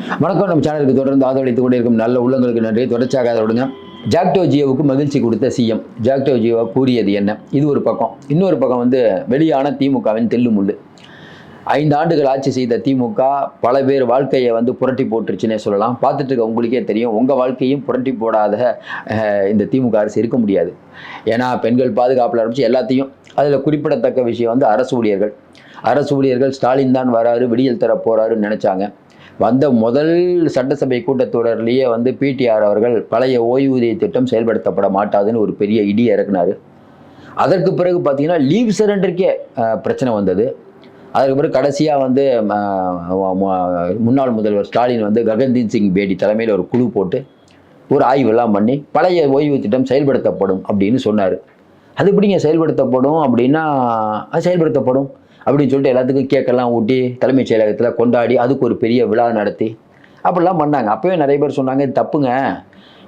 வணக்கம். நம்ம சேனலுக்கு தொடர்ந்து ஆதரவளித்துக் கொண்டிருக்கும் நல்ல உள்ளங்களுக்கு நன்றி. தொடர்ச்சியாக விடுங்க. ஜாக்டோ ஜியோவுக்கு மகிழ்ச்சி கொடுத்த சிஎம். ஜாக்டோ ஜியோ கூறியது என்ன? இது ஒரு பக்கம். இன்னொரு பக்கம் வெளியான திமுகவின் தெல்லுமுள்ளு. 5 ஆண்டுகள் ஆட்சி செய்த திமுக பல பேர் வாழ்க்கையை புரட்டி போட்டுருச்சுன்னே சொல்லலாம். பார்த்துட்டு இருக்க உங்களுக்கே தெரியும். உங்கள் வாழ்க்கையும் புரட்டி போடாத இந்த திமுக அரசு இருக்க முடியாது. ஏன்னா பெண்கள் பாதுகாப்பில் ஆரம்பிச்சு எல்லாத்தையும். அதில் குறிப்பிடத்தக்க விஷயம் அரசு ஊழியர்கள். அரசு ஊழியர்கள் ஸ்டாலின் தான் வராரு, விடியல் தர போறாருன்னு நினைச்சாங்க. வந்த முதல் சட்டசபை கூட்டத்தொடரிலேயே பிடிஆர் அவர்கள் பழைய ஓய்வூதிய திட்டம் செயல்படுத்தப்பட மாட்டாதுன்னு ஒரு பெரிய இடி இறக்குனாரு. அதற்கு பிறகு பார்த்தீங்கன்னா லீவ் சரண்டருக்கே பிரச்சனை வந்தது. அதுக்கு பிறகு கடைசியாக முன்னாள் முதல்வர் ஸ்டாலின் ககன்தீப் சிங் பேடி தலைமையில் ஒரு குழு போட்டு ஒரு ஆய்வெல்லாம் பண்ணி பழைய ஓய்வு திட்டம் செயல்படுத்தப்படும் அப்படின்னு சொன்னார். அது எப்படிங்க செயல்படுத்தப்படும் அப்படின்னா, அது செயல்படுத்தப்படும் அப்படின்னு சொல்லிட்டு எல்லாத்துக்கும் கேக்கெல்லாம் ஊட்டி தலைமைச் செயலகத்தில் கொண்டாடி அதுக்கு ஒரு பெரிய விழா நடத்தி அப்படிலாம் பண்ணாங்க. அப்போவே நிறைய பேர் சொன்னாங்க, இது தப்புங்க,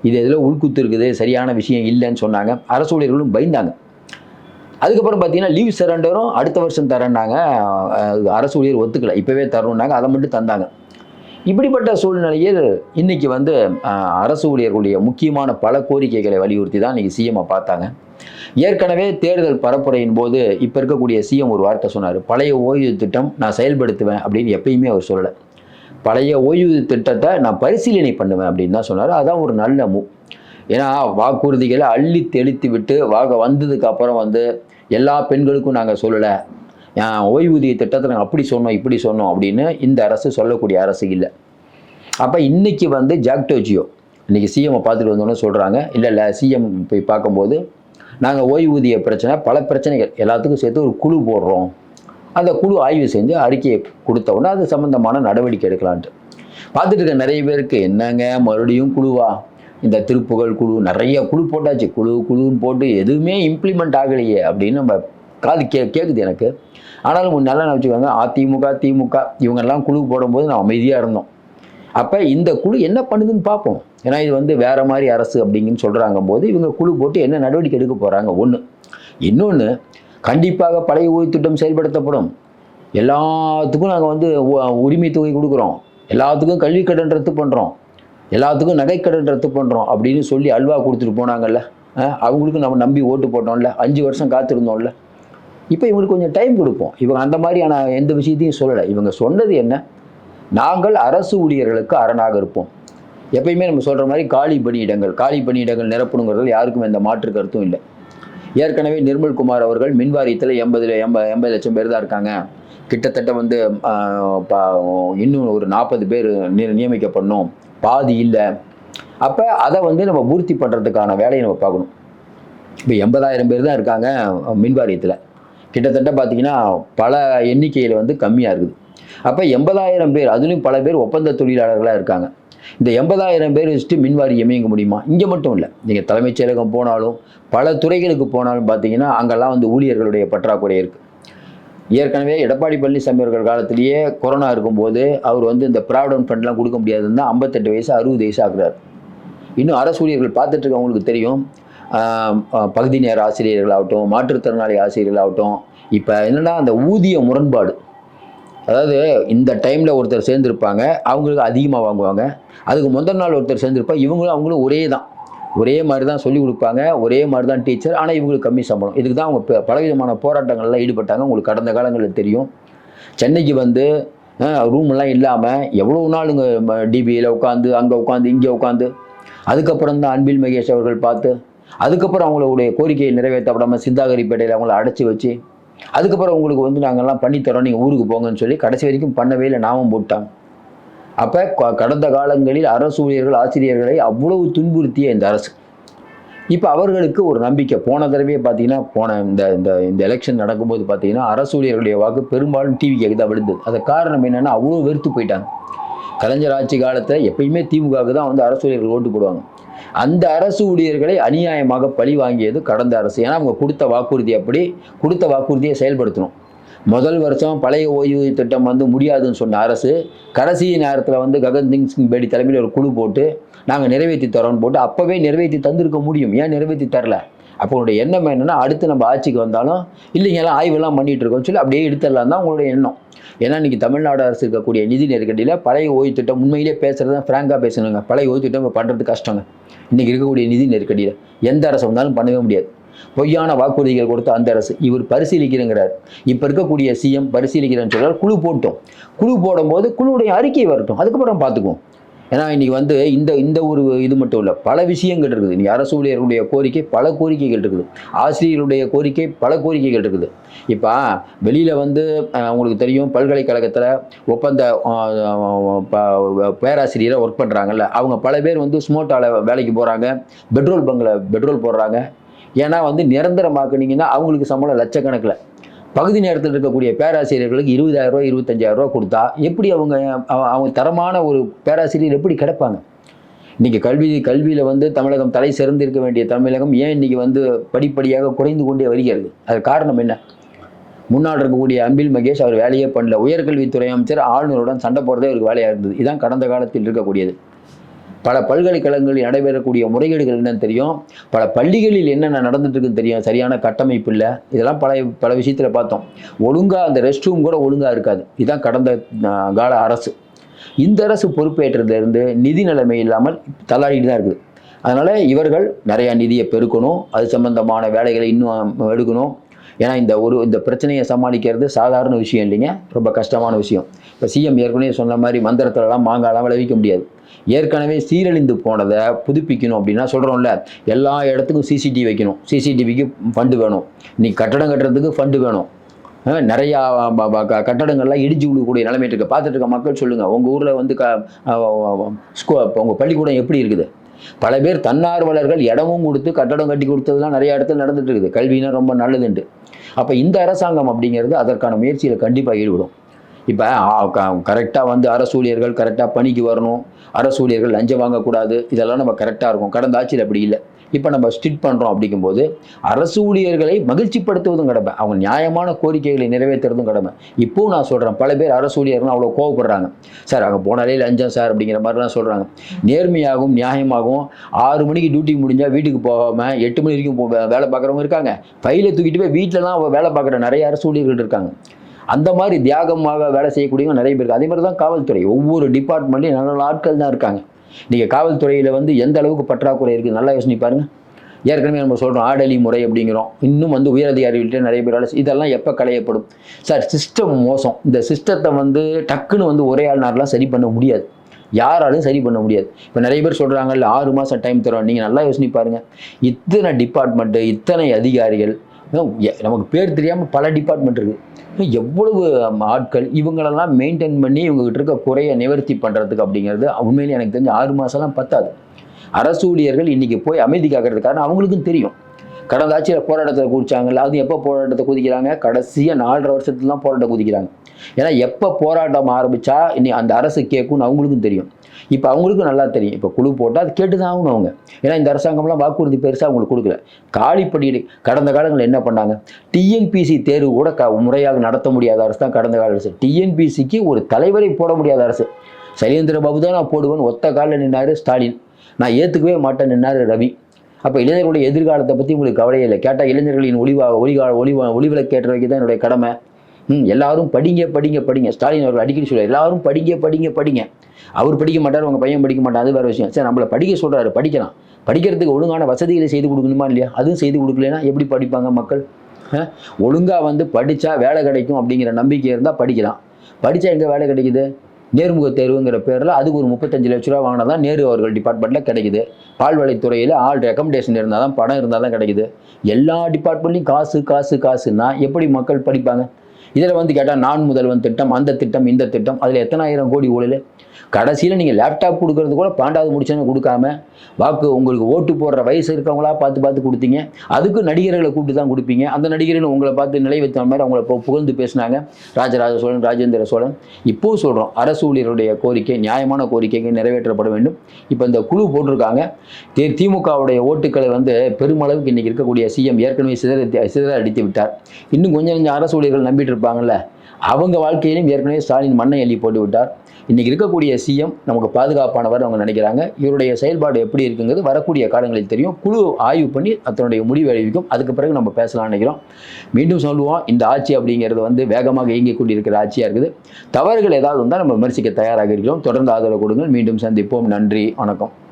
இது எதில் உள்குத்து இருக்குது, சரியான விஷயம் இல்லைன்னு சொன்னாங்க. அரசு ஊழியர்களும் பயந்தாங்க. அதுக்கப்புறம் பார்த்தீங்கன்னா லீவ் சரண்டரும் அடுத்த வருஷம் தரேன்னாங்க. அரசு ஊழியர் ஒத்துக்கலை, இப்போவே தரணுன்னாங்க. அதை மட்டும் தந்தாங்க. இப்படிப்பட்ட சூழ்நிலையில் இன்னைக்கு அரசு ஊழியர்களுடைய முக்கியமான பல கோரிக்கைகளை வலியுறுத்தி தான் இன்னைக்கு சிஎம்ஐ பார்த்தாங்க. ஏற்கனவே தேர்தல் பரப்புரையின் போது இப்போ இருக்கக்கூடிய சிஎம் ஒரு வார்த்தை சொன்னார். பழைய ஓய்வு திட்டம் நான் செயல்படுத்துவேன் அப்படின்னு எப்பயுமே அவர் சொல்லலை. பழைய ஓய்வு திட்டத்தை நான் பரிசீலனை பண்ணுவேன் அப்படின்னு தான் சொன்னார். அதுதான் ஒரு நல்ல மூவ். ஏன்னா வாக்குறுதிகளை அள்ளி தெளித்து விட்டு வந்ததுக்கு அப்புறம் எல்லா பெண்களுக்கும் நாங்கள் சொல்லலை, ஓய்வூதிய திட்டத்தை நாங்கள் அப்படி சொன்னோம் இப்படி சொன்னோம் அப்படின்னு இந்த அரசு சொல்லக்கூடிய அரசு இல்லை. அப்போ இன்னைக்கு ஜாக்டோ ஜியோ இன்னைக்கு சிஎம்ஐ பார்த்துட்டு வந்தோன்னு சொல்கிறாங்க, இல்லை சிஎம் போய் பார்க்கும்போது நாங்கள் ஓய்வூதிய பிரச்சனை பல பிரச்சனைகள் எல்லாத்துக்கும் சேர்த்து ஒரு குழு போடுறோம், அந்த குழு ஆய்வு செஞ்சு அறிக்கையை கொடுத்த உடனே அது சம்மந்தமான நடவடிக்கை எடுக்கலான்ட்டு பார்த்துட்டு இருக்க நிறைய பேருக்கு என்னங்க மறுபடியும் குழுவா, இந்த திருப்புகழ் குழு நிறைய குழு போட்டாச்சு, குழுன்னு போட்டு எதுவுமே இம்ப்ளிமெண்ட் ஆகலையே அப்படின்னு நம்ம காது கேட்குது எனக்கு. ஆனாலும் நல்லா நினச்சிக்கோங்க, அதிமுக திமுக இவங்கெல்லாம் குழு போடும்போது நான் அமைதியாக இருந்தோம். அப்போ இந்த குழு என்ன பண்ணுதுன்னு பார்ப்போம். ஏன்னா இது வேறு மாதிரி அரசு அப்படிங்கன்னு சொல்கிறாங்க போது இவங்க குழு போட்டு என்ன நடவடிக்கை எடுக்க போகிறாங்க ஒன்று. இன்னொன்று, கண்டிப்பாக பழைய ஓய்வு திட்டம் செயல்படுத்தப்படும். எல்லாத்துக்கும் நாங்கள் உரிமை தொகை கொடுக்குறோம், எல்லாத்துக்கும் கல்வி கடன் ரத்து பண்ணுறோம், எல்லாத்துக்கும் நகைக்கடன் ரத்து பண்ணுறோம் அப்படின்னு சொல்லி அல்வா கொடுத்துட்டு போனாங்கல்ல, அவங்களுக்கு நம்ம நம்பி ஓட்டு போட்டோம்ல, 5 வருஷம் காத்திருந்தோம்ல. இப்போ இவங்களுக்கு கொஞ்சம் டைம் கொடுப்போம். இவங்க அந்த மாதிரியான எந்த விஷயத்தையும் சொல்லலை. இவங்க சொன்னது என்ன, நாங்கள் அரசு ஊழியர்களுக்கு அரணாக இருப்போம். எப்பயுமே நம்ம சொல்கிற மாதிரி காலி பணியிடங்கள் நிரப்பணுங்கிறதுல யாருக்கும் எந்த மாற்று கருத்தும் இல்லை. ஏற்கனவே நிர்மல்குமார் அவர்கள் மின் வாரியத்தில் 80 லட்சம் பேர் தான் இருக்காங்க, கிட்டத்தட்ட இன்னும் ஒரு 40 பேர் நியமிக்கப்படணும், பாதி இல்லை. அப்போ அதை நம்ம பூர்த்தி பண்ணுறதுக்கான வேலையை நம்ம பார்க்கணும். இப்போ 80,000 பேர் தான் இருக்காங்க மின் வாரியத்தில், கிட்டத்தட்ட பார்த்தீங்கன்னா பல எண்ணிக்கையில் கம்மியாக இருக்குது. அப்போ 80,000 பேர், அதுலேயும் பல பேர் ஒப்பந்த தொழிலாளர்களாக இருக்காங்க. இந்த 80,000 பேர் வச்சுட்டு மின்வாரியம் இயங்க முடியுமா? இங்கே மட்டும் இல்லை, நீங்கள் தலைமைச் செயலகம் போனாலும் பல துறைகளுக்கு போனாலும் பார்த்தீங்கன்னா அங்கெல்லாம் ஊழியர்களுடைய பற்றாக்குறை இருக்குது. ஏற்கனவே எடப்பாடி பழனிசாமி அவர்கள் காலத்திலேயே கொரோனா இருக்கும்போது அவர் இந்த ப்ராவிடன்ட் ஃபண்ட்லாம் கொடுக்க முடியாதுன்னு தான் 58 வயசு 60 வயசு ஆக்குறாரு. இன்னும் அரசு ஊழியர்கள் பார்த்துட்டு இருக்கவங்களுக்கு தெரியும், பகுதி நேர ஆசிரியர்களாகட்டும், மாற்றுத்திறனாளி ஆசிரியர்களாகட்டும், இப்போ என்னென்னா அந்த ஊதிய முரண்பாடு. அதாவது இந்த டைமில் ஒருத்தர் சேர்ந்துருப்பாங்க, அவங்களுக்கு அதிகமாக வாங்குவாங்க. அதுக்கு முதல் நாள் ஒருத்தர் சேர்ந்துருப்பாங்க, அவங்களும் ஒரே மாதிரி தான் சொல்லிக் கொடுப்பாங்க, ஒரே மாதிரி தான் டீச்சர், ஆனால் இவங்களுக்கு கம்மி சம்பளம். இதுக்கு தான் அவங்க பலவிதமான போராட்டங்கள்லாம் ஈடுபட்டாங்க. உங்களுக்கு கடந்த காலங்களில் தெரியும். சென்னைக்கு ரூம்லாம் இல்லாமல் எவ்வளோ நாள் இங்கே டிபியில் உட்காந்து, அங்கே உட்காந்து, இங்கே உட்காந்து, அதுக்கப்புறம் தான் அன்பில் மகேஷ் அவர்கள் பார்த்து, அதுக்கப்புறம் அவங்களுடைய கோரிக்கையை நிறைவேற்றப்படாமல் சிந்தாகரிப்பேட்டையில் அவங்கள அடைச்சி வச்சு, அதுக்கப்புறம் உங்களுக்கு நாங்கள்லாம் பண்ணித்தரோம், நீங்கள் ஊருக்கு போங்கன்னு சொல்லி கடைசி வரைக்கும் பண்ணவே இல்லை, நாமும் போட்டாங்க. அப்போ கடந்த காலங்களில் அரசு ஊழியர்கள் ஆசிரியர்களை அவ்வளவு துன்புறுத்திய இந்த அரசு, இப்போ அவர்களுக்கு ஒரு நம்பிக்கை. போன தடவையே பார்த்தீங்கன்னா இந்த எலெக்ஷன் நடக்கும்போது பார்த்தீங்கன்னா அரசு ஊழியர்களுடைய வாக்கு பெரும்பாலும் டிவிக்கு தான் விழுந்தது. அது காரணம் என்னென்னா அவ்வளோ வெறுத்து போயிட்டாங்க. கலைஞர் ஆட்சி காலத்தில் எப்பயுமே திமுகவுக்கு தான் அரசு ஊழியர்கள் ஓட்டு போடுவாங்க. அந்த அரசு ஊழியர்களை அநியாயமாக பழி வாங்கியது கடந்த அரசு. ஏன்னா அவங்க கொடுத்த வாக்குறுதியை செயல்படுத்தணும். முதல் வருஷம் பழைய ஓய்வு திட்டம் முடியாதுன்னு சொன்ன அரசு கடைசி நேரத்தில் ககன்தீப் சிங் பேடி தலைமையில் ஒரு குழு போட்டு நாங்கள் நிறைவேற்றி தரோன்னு போட்டு அப்போவே நிறைவேற்றி தந்திருக்க முடியும். ஏன் நிறைவேற்றி தரல? அப்போ உங்களுடைய எண்ணம் என்னென்னா அடுத்து நம்ம ஆட்சிக்கு வந்தாலும் இல்லைங்க எல்லாம் ஆய்வெல்லாம் பண்ணிகிட்டு இருக்கோம்னு சொல்லி அப்படியே எடுத்துடலாம் தான் உங்களுடைய எண்ணம். ஏன்னா இன்றைக்கி தமிழ்நாடு அரசு இருக்கக்கூடிய நிதி நெருக்கடியில் பழைய ஓய்வு திட்டம் உண்மையிலே பேசுகிறது தான் ஃப்ராங்காக பேசணுங்க. பழைய ஓய்வு திட்டம் பண்ணுறது கஷ்டங்க. இன்றைக்கி இருக்கக்கூடிய நிதி நெருக்கடியில் எந்த அரசு வந்தாலும் பண்ணவே முடியாது. பொய்யான வாக்குறுதிகள் கொடுத்த அந்த அரசு இவர் பரிசீலிக்கிறேங்கிறார். இப்போ இருக்கக்கூடிய சிஎம் பரிசீலிக்கிறேன்னு சொல்கிறார். குழு போட்டோம். குழு போடும்போது குழுவுடைய அறிக்கை வரட்டும், அதுக்கப்புறம் பார்த்துக்குவோம். ஏன்னா இன்றைக்கி வந்து இந்த ஒரு இது மட்டும் இல்லை, பல விஷயங்கள் இருக்குது. இன்றைக்கி அரசு ஊழியர்களுடைய கோரிக்கை பல கோரிக்கைகள் இருக்குது, ஆசிரியர்களுடைய கோரிக்கை பல கோரிக்கைகள் இருக்குது. இப்போ வெளியில் வந்து உங்களுக்கு தெரியும், பல்கலைக்கழகத்தில் ஒப்பந்த பேராசிரியரை ஒர்க் பண்ணுறாங்கல்ல, அவங்க பல பேர் வந்து ஸ்மோட்டால் வேலைக்கு போகிறாங்க, பெட்ரோல் பங்கில் பெட்ரோல் போடுறாங்க. ஏன்னா வந்து நிரந்தரமாக்குனீங்கன்னா அவங்களுக்கு சம்பளம் லட்சக்கணக்கில். பகுதி நேரத்தில் இருக்கக்கூடிய பேராசிரியர்களுக்கு 20,000 ரூபா 25,000 ரூபா கொடுத்தா எப்படி அவங்க தரமான ஒரு பேராசிரியர் எப்படி கிடைப்பாங்க? இன்றைக்கி கல்வியில் வந்து தமிழகம் தலை சிறந்திருக்க வேண்டிய தமிழகம் ஏன் இன்றைக்கி வந்து படிப்படியாக குறைந்து கொண்டே வருகிறது? அது காரணம் என்ன? முன்னாள் இருக்கக்கூடிய அன்பில் மகேஷ் அவர் வேலையே பண்ணல. உயர்கல்வித்துறை அமைச்சர் ஆளுநருடன் சண்டை போடுறதே அவருக்கு வேலையாக இருந்தது. இதுதான் கடந்த காலத்தில் இருக்கக்கூடியது. பல பல்கலைக்கழகங்களில் நடைபெறக்கூடிய முறைகேடுகள் என்னன்னு தெரியும், பல பள்ளிகளில் என்னென்ன நடந்துட்டு இருக்குன்னு தெரியும். சரியான கட்டமைப்பு இல்லை. இதெல்லாம் பல விஷயத்தில் பார்த்தோம். ஒழுங்காக அந்த ரெஸ்ட் ரூம் கூட ஒழுங்காக இருக்காது. இதுதான் கடந்த கால அரசு. இந்த அரசு பொறுப்பேற்றதுலேருந்து நிதி நிலைமை இல்லாமல் தள்ளாடிட்டு தான் இருக்குது. அதனால் இவர்கள் நிறையா நிதியை பெருக்கணும், அது சம்பந்தமான வேலைகளை இன்னும் எடுக்கணும். ஏன்னா இந்த பிரச்சனையை சமாளிக்கிறது சாதாரண விஷயம் இல்லைங்க, ரொம்ப கஷ்டமான விஷயம். இப்போ சிஎம் ஏற்கனவே சொன்ன மாதிரி மந்திரத்திலலாம் மாங்காலாம் விளைவிக்க முடியாது. ஏற்கனவே சீரழிந்து போனதை புதுப்பிக்கணும் அப்படின்னா சொல்கிறோம்ல, எல்லா இடத்துக்கும் சிசிடிவி வைக்கணும். சிசிடிவிக்கு ஃபண்டு வேணும். இன்னைக்கு கட்டடம் கட்டுறதுக்கு ஃபண்டு வேணும். நிறையா கட்டடங்கள்லாம் இடிஞ்சு விழக்கூடிய நிலைமை இருக்குது. பார்த்துட்டு இருக்க மக்கள் சொல்லுங்கள், உங்கள் ஊரில் வந்து உங்கள் பள்ளிக்கூடம் எப்படி இருக்குது? பல பேர் தன்னார்வலர்கள் இடமும் கொடுத்து கட்டடம் கட்டி கொடுத்ததுலாம் நிறைய இடத்துல நடந்துட்டு இருக்குது. கல்வினா ரொம்ப நல்லதுண்டு. அப்போ இந்த அரசாங்கம் அப்படிங்கிறது அதற்கான முயற்சியில் கண்டிப்பாக ஈடுபடும். இப்போ கரெக்டாக வந்து அரசு ஊழியர்கள் கரெக்டாக பணிக்கு வரணும், அரசு ஊழியர்கள் லஞ்சம் வாங்கக்கூடாது, இதெல்லாம் நம்ம கரெக்டாக இருக்கும். கடந்த ஆட்சியில் அப்படி இல்லை. இப்போ நம்ம ஸ்ட்ரிக்ட் பண்ணுறோம். அப்படிங்கும்போது அரசு ஊழியர்களை மகிழ்ச்சிப்படுத்துவதும் கடமை, அவங்க நியாயமான கோரிக்கைகளை நிறைவேற்றுறதும் கடமை. இப்போவும் நான் சொல்கிறேன், பல பேர் அரசு ஊழியர்கள் அவ்வளோ கோவப்படுறாங்க. சார் அங்கே போனாலே லஞ்சம் சார் அப்படிங்கிற மாதிரிலாம் சொல்கிறாங்க. நேர்மையாகவும் நியாயமாகவும் 6 மணிக்கு டியூட்டி முடிஞ்சால் வீட்டுக்கு போகாமல் 8 மணி வரைக்கும் வேலை பார்க்குறவங்க இருக்காங்க. ஃபைலை தூக்கிட்டு போய் வீட்டிலலாம் வேலை பார்க்குற நிறைய அரசு ஊழியர்கள் இருக்காங்க. அந்த மாதிரி தியாகமாக வேலை செய்யக்கூடியவங்க நிறைய பேர். அதே மாதிரி தான் காவல்துறை. ஒவ்வொரு டிபார்ட்மெண்ட்லையும் நல்ல ஆட்கள் தான் இருக்காங்க. நீங்கள் காவல்துறையில் வந்து எந்த அளவுக்கு பற்றாக்குறை இருக்குது நல்லா யோசனை பாருங்கள். ஏற்கனவே நம்ம சொல்கிறோம் ஆடலி முறை அப்படிங்கிறோம். இன்னும் வந்து உயரதிகாரிகள்கிட்ட நிறைய பேர் வேலை. இதெல்லாம் எப்போ களையப்படும்? சார் சிஸ்டம் மோசம். இந்த சிஸ்டத்தை வந்து டக்குன்னு வந்து ஒரே ஆள்னாரெலாம் சரி பண்ண முடியாது. யாராலும் சரி பண்ண முடியாது. இப்போ நிறைய பேர் சொல்கிறாங்கல்ல 6 மாதம் டைம் தரோம். நீங்கள் நல்லா யோசனை பாருங்கள். இத்தனை டிபார்ட்மெண்ட்டு, இத்தனை அதிகாரிகள், நமக்கு பேர் தெரியாமல் பல டிபார்ட்மெண்ட் இருக்குது. எவ்வளவு ஆட்கள் இவங்களெல்லாம் மெயின்டைன் பண்ணி இவங்ககிட்ட இருக்க குறைய நிவர்த்தி பண்ணுறதுக்கு அப்படிங்கிறது உண்மையிலே எனக்கு தெரிஞ்ச 6 மாதம்லாம் பத்தாது. அரசு ஊழியர்கள் இன்றைக்கி போய் அமைதி காக்கிறது காரணம் அவங்களுக்கும் தெரியும். கடந்த ஆட்சியில் போராட்டத்தை குதிச்சாங்கல்ல, அது எப்போ போராட்டத்தை குதிக்கிறாங்க? கடைசியாக 4.5 வருஷத்துல தான் போராட்டம் குதிக்கிறாங்க. ஏன்னா எப்போ போராட்டம் ஆரம்பித்தா இனி அந்த அரசு கேட்கும்னு அவங்களுக்கும் தெரியும். இப்போ அவங்களுக்கும் நல்லா தெரியும். இப்போ குழு போட்டால் அது கேட்டு தான் ஆகணும் அவங்க. ஏன்னா இந்த அரசாங்கம்லாம் வாக்குறுதி பெருசாக அவங்களுக்கு கொடுக்கல. காலிப்படி கடந்த காலங்களில் என்ன பண்ணாங்க? டிஎன்பிசி தேர்வு கூட முறையாக நடத்த முடியாத அரசு தான் கடந்த கால அரசு. டிஎன்பிசிக்கு ஒரு தலைவரை போட முடியாத அரசு. சைலேந்திர பாபு தான் நான் போடுவேன் ஒத்த காலில் நின்னார் ஸ்டாலின். நான் ஏற்றுக்கவே மாட்டேன் நின்னார் ரவி. அப்போ இளைஞர்களுடைய எதிர்காலத்தை பற்றி உங்களுக்கு கவலையே இல்லை. கேட்டால் இளைஞர்களின் ஒளிவிளக்கேற்ற வைக்க தான் என்னுடைய கடமை. எல்லாரும் படிங்க படிங்க படிங்க. ஸ்டாலின் அவர்கள் அடிக்கடி சொல்லுவார், எல்லாரும் படிங்க படிங்க படிங்க. அவர் படிக்க மாட்டார், உங்கள் பையன் படிக்க மாட்டார், அது வேறு விஷயம். சரி, நம்மளை படிக்க சொல்கிறாரு, படிக்கலாம். படிக்கிறதுக்கு ஒழுங்கான வசதிகளை செய்து கொடுக்கணுமா இல்லையா? அதுவும் செய்து கொடுக்கலன்னா எப்படி படிப்பாங்க மக்கள்? ஒழுங்காக வந்து படித்தா வேலை கிடைக்கும் அப்படிங்கிற நம்பிக்கை இருந்தால் படிக்கலாம். படித்தா எங்கே வேலை கிடைக்குது? நேர்முக தேர்வுங்கிற பேரில் அதுக்கு ஒரு 35 லட்ச ரூபா வாங்கினா தான் நேரு அவர்கள் டிபார்ட்மெண்ட்டில் கிடைக்குது. பால்வளைத்துறையில் ஆள் ரெக்கமெண்டேஷன் இருந்தால் தான், பணம் இருந்தால் தான் கிடைக்குது. எல்லா டிபார்ட்மெண்ட்லையும் காசு காசு காசுன்னா எப்படி மக்கள் படிப்பாங்க? இதில் வந்து கேட்டால் நான் முதல்வன் திட்டம், அந்த திட்டம், இந்த திட்டம், அதில் எத்தனை ஆயிரம் கோடி ஊழல். கடைசியில் நீங்கள் லேப்டாப் கொடுக்கறது கூட 12வது முடிச்சவங்க கொடுக்காம உங்களுக்கு ஓட்டு போடுற வயசு இருக்கவங்களா பார்த்து கொடுத்தீங்க. அதுக்கு நடிகர்களை கூப்பிட்டு தான் கொடுப்பீங்க. அந்த நடிகர்கள் உங்களை பார்த்து நிலை வைத்த மாதிரி அவங்கள புகழ்ந்து பேசினாங்க. ராஜராஜ சோழன், ராஜேந்திர சோழன். இப்போது சொல்கிறோம், அரசு ஊழியருடைய கோரிக்கை நியாயமான கோரிக்கைகள் நிறைவேற்றப்பட வேண்டும். இப்போ இந்த குழு போட்டிருக்காங்க. திமுகவுடைய ஓட்டுக்களை வந்து பெருமளவுக்கு இன்றைக்கி இருக்கக்கூடிய சிஎம் ஏற்கனவே சிதற அடித்து விட்டார். இன்னும் கொஞ்சம் அரசு ஊழியர்கள் நம்பிட்டு இருப்பாங்கல்ல, அவங்க வாழ்க்கையிலும் ஏற்கனவே ஸ்டாலின் மண்ணை அள்ளி போட்டு விட்டார். இன்றைக்கி இருக்கக்கூடிய சிஎம் நமக்கு பாதுகாப்பானவர் அவங்க நினைக்கிறாங்க. இவருடைய செயல்பாடு எப்படி இருக்குங்கிறது வரக்கூடிய காலங்களில் தெரியும். குழு ஆய்வு பண்ணி அதனுடைய முடிவு அறிவிக்கும். அதுக்கு பிறகு நம்ம பேசலாம்னு நினைக்கிறோம். மீண்டும் சொல்லுவோம், இந்த ஆட்சி அப்படிங்கிறது வேகமாக இயங்கிக் கொண்டிருக்கிற ஆட்சியாக இருக்குது. தவறுகள் ஏதாவது இருந்தால் நம்ம விமர்சிக்க தயாராக இருக்கிறோம். தொடர்ந்து ஆதரவு கொடுங்கள். மீண்டும் சந்திப்போம். நன்றி, வணக்கம்.